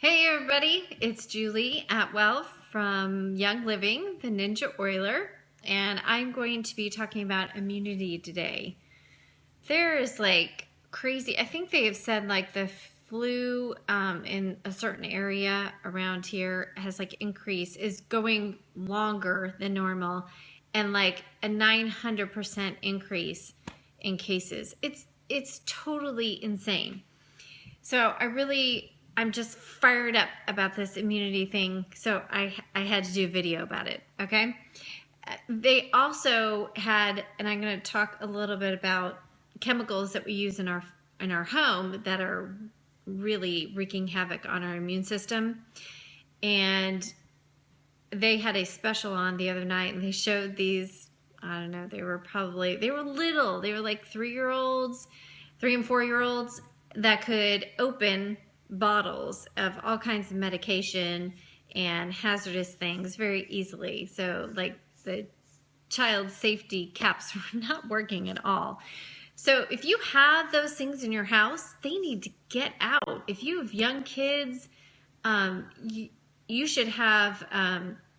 Hey everybody, it's Julie Atwell from Young Living, the Ninja Oiler, and I'm going to be talking about immunity today. There is like crazy, I think they have said like the flu in a certain area around here has like increased, is going longer than normal, and like a 900% increase in cases. It's totally insane. So I'm just fired up about this immunity thing. So I had to do a video about it. Okay. They also had, and I'm going to talk a little bit about chemicals that we use in our home that are really wreaking havoc on our immune system. And they had a special on the other night, and they showed these. I don't know. They were little. They were like 3-year-olds, 3 and 4-year-olds that could open bottles of all kinds of medication and hazardous things very easily. So like the child safety caps were not working at all. So if you have those things in your house, they need to get out. If you have young kids, you should have,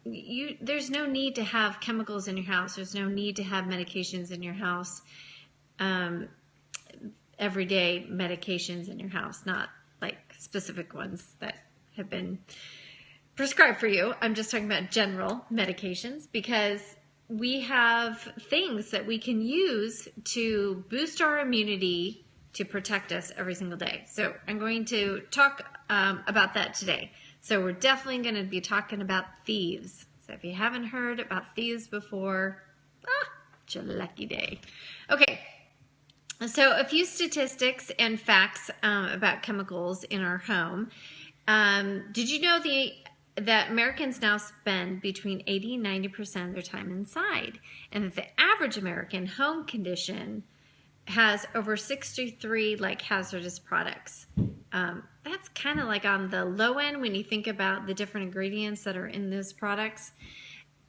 there's no need to have chemicals in your house. There's no need to have medications in your house. Everyday medications in your house, not like specific ones that have been prescribed for you. I'm just talking about general medications because we have things that we can use to boost our immunity to protect us every single day. So I'm going to talk about that today. So we're definitely going to be talking about thieves. So if you haven't heard about thieves before, it's your lucky day. Okay. So a few statistics and facts about chemicals in our home. Did you know that Americans now spend between 80 and 90% of their time inside, and that the average American home condition has over 63 like hazardous products? That's kind of like on the low end when you think about the different ingredients that are in those products.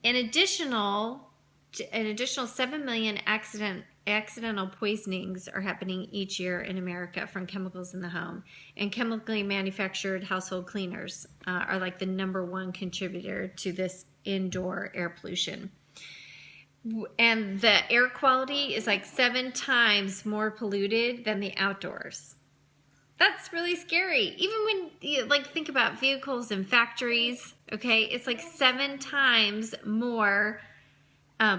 An additional 7 million accidental poisonings are happening each year in America from chemicals in the home. And chemically manufactured household cleaners are like the #1 contributor to this indoor air pollution. And the air quality is like 7 times more polluted than the outdoors. That's really scary. Even when you think about vehicles and factories, okay, it's like 7 times more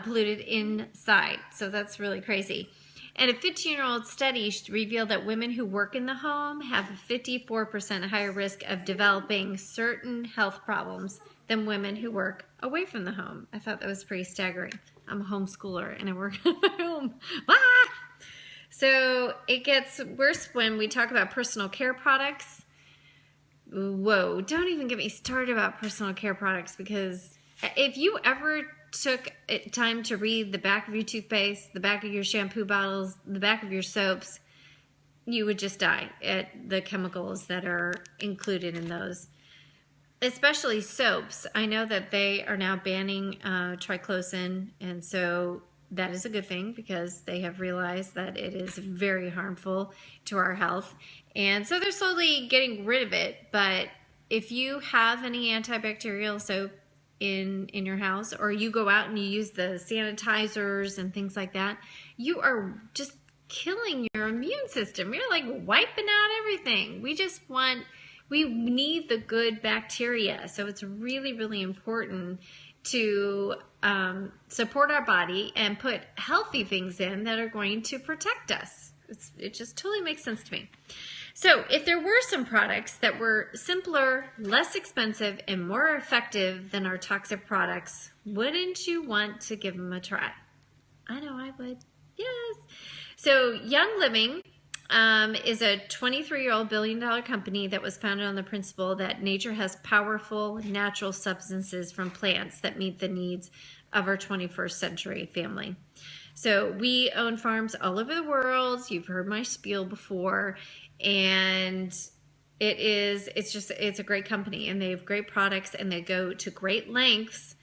polluted inside. So that's really crazy. And a 15-year-old study revealed that women who work in the home have a 54% higher risk of developing certain health problems than women who work away from the home. I thought that was pretty staggering. I'm a homeschooler and I work at my home. So it gets worse when we talk about personal care products. Whoa, don't even get me started about personal care products, because if you ever took time to read the back of your toothpaste, the back of your shampoo bottles, the back of your soaps, you would just die at the chemicals that are included in those. Especially soaps. I know that they are now banning triclosan, and so that is a good thing because they have realized that it is very harmful to our health. And so they're slowly getting rid of it. But if you have any antibacterial soap in your house, or you go out and you use the sanitizers and things like that, you are just killing your immune system. You're like wiping out everything. We need the good bacteria. So it's really, really important to support our body and put healthy things in that are going to protect us. It just totally makes sense to me. So if there were some products that were simpler, less expensive, and more effective than our toxic products, wouldn't you want to give them a try? I know I would. Yes. So Young Living is a 23-year-old billion-dollar company that was founded on the principle that nature has powerful natural substances from plants that meet the needs of our 21st century family. So we own farms all over the world. You've heard my spiel before, and it's a great company, and they have great products, and they go to great lengths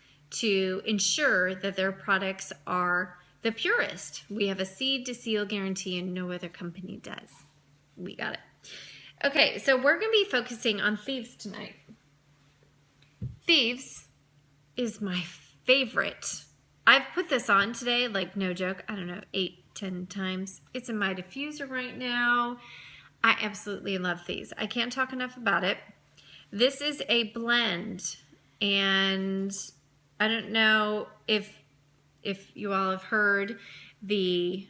to ensure that their products are the purest. We have a seed to seal guarantee, and no other company does. We got it. Okay, so we're going to be focusing on Thieves tonight. Thieves is my favorite. I've put this on today, like no joke, I don't know, 8-10 times. It's in my diffuser right now. I absolutely love Thieves. I can't talk enough about it. This is a blend, and I don't know if you all have heard the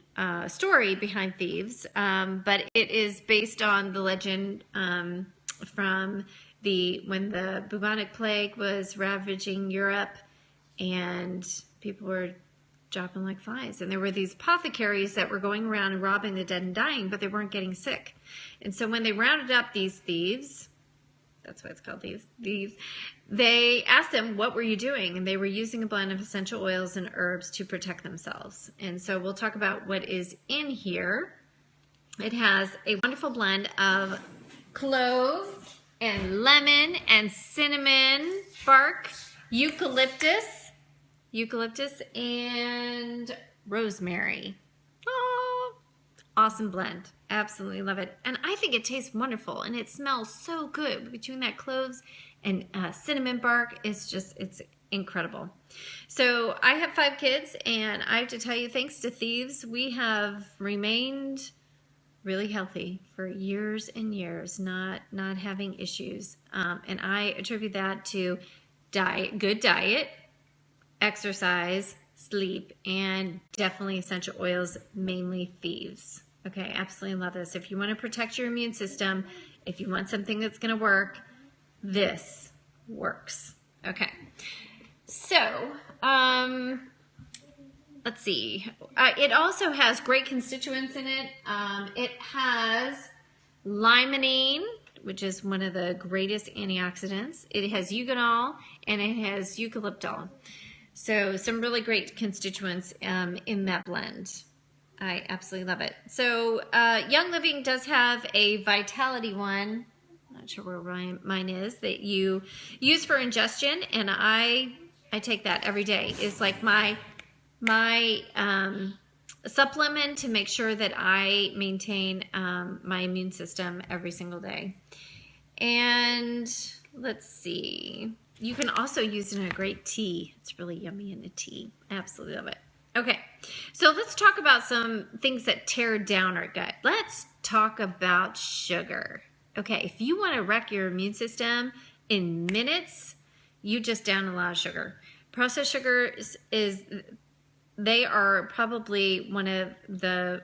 story behind Thieves, but it is based on the legend from when the bubonic plague was ravaging Europe, and people were dropping like flies. And there were these apothecaries that were going around and robbing the dead and dying, but they weren't getting sick. And so when they rounded up these thieves, that's why it's called thieves, they asked them, what were you doing? And they were using a blend of essential oils and herbs to protect themselves. And so we'll talk about what is in here. It has a wonderful blend of clove and lemon and cinnamon bark, eucalyptus and rosemary. Oh, awesome blend. Absolutely love it. And I think it tastes wonderful, and it smells so good. Between that cloves and cinnamon bark, it's incredible. So I have 5 kids, and I have to tell you, thanks to Thieves, we have remained really healthy for years and years, not having issues. And I attribute that to good diet, exercise, sleep, and definitely essential oils, mainly Thieves. Okay, absolutely love this. If you want to protect your immune system, if you want something that's going to work, this works. Okay, so let's see. It also has great constituents in it. It has limonene, which is one of the greatest antioxidants. It has eugenol, and it has eucalyptol. So some really great constituents in that blend. I absolutely love it. So Young Living does have a Vitality one. Not sure where mine is, that you use for ingestion, and I take that every day. It's like my supplement to make sure that I maintain my immune system every single day. And let's see. You can also use it in a great tea. It's really yummy in a tea. I absolutely love it. Okay, so let's talk about some things that tear down our gut. Let's talk about sugar. Okay, if you want to wreck your immune system in minutes, you just down a lot of sugar. Processed sugars they are probably one of the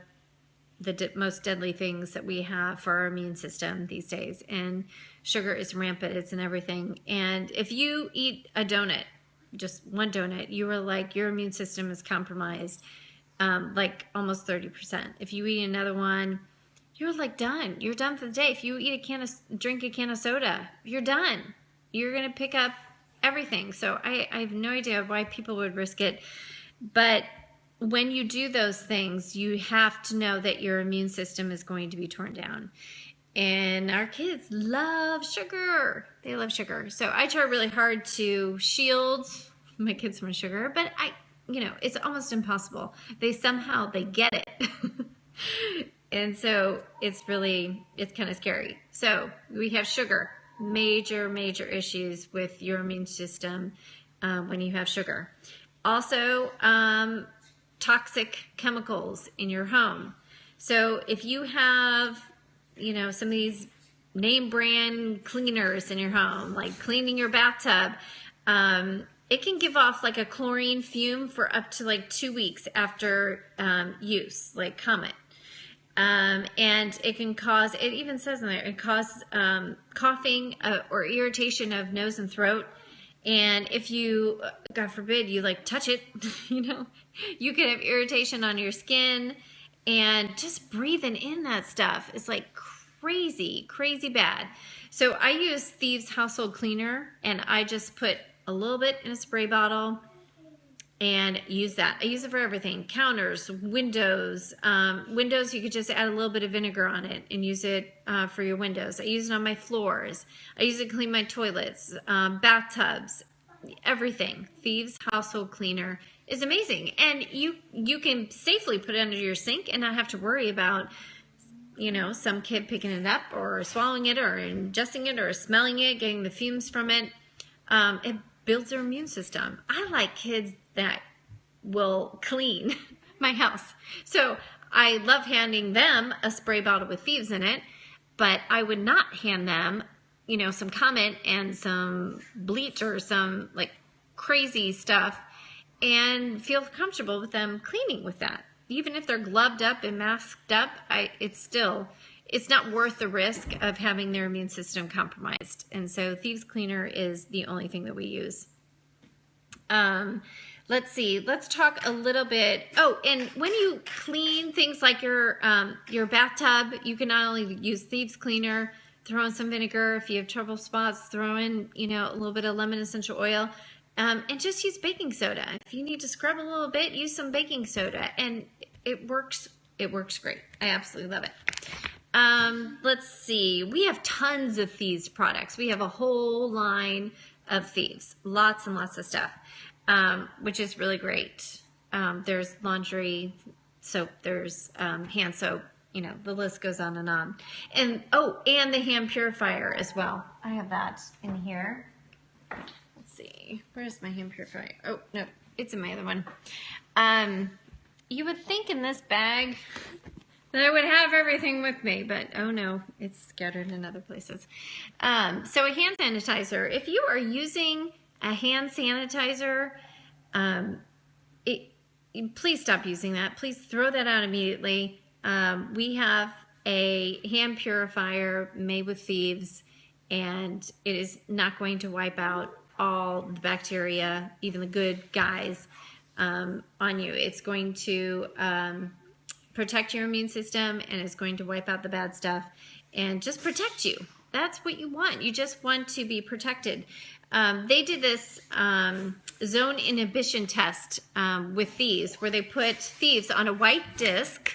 most deadly things that we have for our immune system these days. And sugar is rampant. It's in everything. And if you eat a donut, just one donut, you are like, your immune system is compromised, like almost 30%. If you eat another one, you're like done. You're done for the day. If you drink a can of soda, you're done. You're going to pick up everything. So I have no idea why people would risk it. But when you do those things, you have to know that your immune system is going to be torn down. And our kids love sugar. They love sugar. So I try really hard to shield my kids from sugar, but it's almost impossible. They get it. And so it's kind of scary. So we have sugar, major issues with your immune system when you have sugar. Also, toxic chemicals in your home. So if you have some of these name brand cleaners in your home, like cleaning your bathtub, it can give off like a chlorine fume for up to like 2 weeks after use, like Comet. And it can cause, it even says in there, it causes coughing or irritation of nose and throat. And if you, God forbid, you like touch it, you can have irritation on your skin. And just breathing in that stuff is like crazy bad. So I use Thieves Household Cleaner, and I just put a little bit in a spray bottle and use that. I use it for everything. Counters, windows. Windows, you could just add a little bit of vinegar on it and use it for your windows. I use it on my floors. I use it to clean my toilets, bathtubs, everything. Thieves Household Cleaner is amazing. And you can safely put it under your sink and not have to worry about you know, some kid picking it up or swallowing it or ingesting it or smelling it, getting the fumes from it, it builds their immune system. I like kids that will clean my house. So I love handing them a spray bottle with thieves in it, but I would not hand them, you know, some Comet and some bleach or some like crazy stuff and feel comfortable with them cleaning with that. Even if they're gloved up and masked up, it's not worth the risk of having their immune system compromised. And so Thieves Cleaner is the only thing that we use. Let's see. Let's talk a little bit. Oh, and when you clean things like your bathtub, you can not only use Thieves Cleaner, throw in some vinegar. If you have trouble spots, throw in, you know, a little bit of lemon essential oil. And just use baking soda. If you need to scrub a little bit, use some baking soda, and it works. It works great. I absolutely love it. Let's see. We have tons of Thieves products. We have a whole line of Thieves, lots and lots of stuff, which is really great. There's laundry soap. There's hand soap. You know, the list goes on and on. And and the hand purifier as well. I have that in here. See, where's my hand purifier? Oh, no, it's in my other one. You would think in this bag that I would have everything with me, but oh no, it's scattered in other places. So a hand sanitizer, if you are using a hand sanitizer, please stop using that. Please throw that out immediately. We have a hand purifier made with Thieves, and it is not going to wipe out all the bacteria, even the good guys, on you. It's going to protect your immune system, and it's going to wipe out the bad stuff and just protect you. That's what you want. You just want to be protected. They did this zone inhibition test with Thieves, where they put Thieves on a white disc,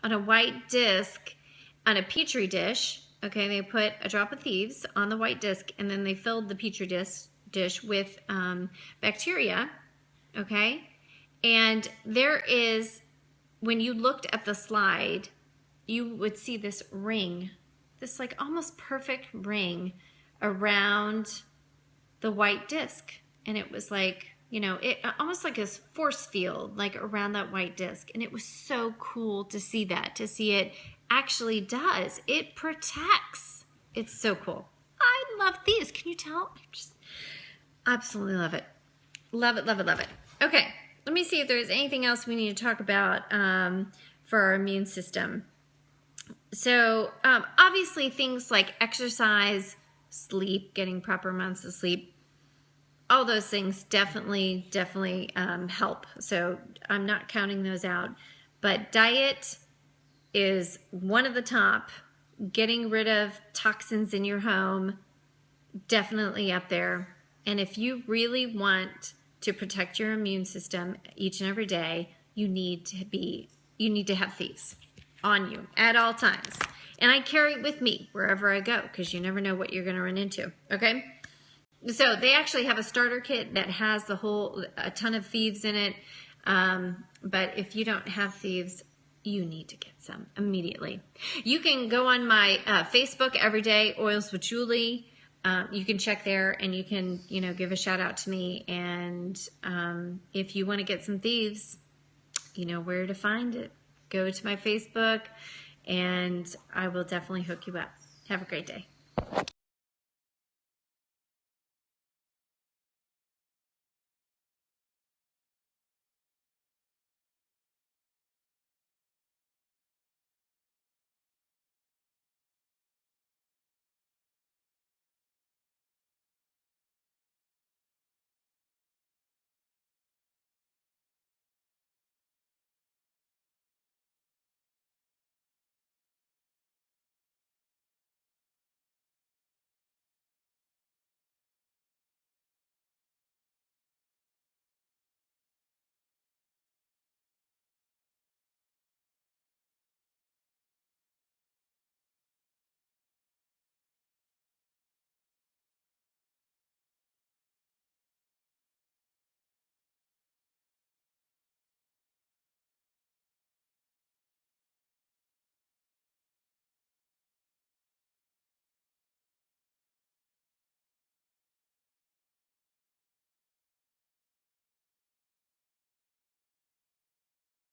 on a Petri dish. Okay, they put a drop of Thieves on the white disc, and then they filled the Petri dish with bacteria, okay? And there is, when you looked at the slide, you would see this ring, this like almost perfect ring around the white disc. And it was like, you know, it almost like a force field, like around that white disc. And it was so cool to see that, to see it actually does. It protects. It's so cool. I love these. Can you tell? I just absolutely love it. Love it, love it, love it. Okay, let me see if there's anything else we need to talk about for our immune system. So obviously things like exercise, sleep, getting proper amounts of sleep, all those things definitely help. So I'm not counting those out. But diet is one of the top. Getting rid of toxins in your home, definitely up there. And if you really want to protect your immune system each and every day, you need to have Thieves on you at all times. And I carry it with me wherever I go, because you never know what you're going to run into. Okay? So they actually have a starter kit that has a ton of Thieves in it. But if you don't have Thieves, you need to get some immediately. You can go on my Facebook, Everyday Oils with Julie. You can check there, and you can, give a shout out to me. And if you want to get some Thieves, you know where to find it. Go to my Facebook, and I will definitely hook you up. Have a great day.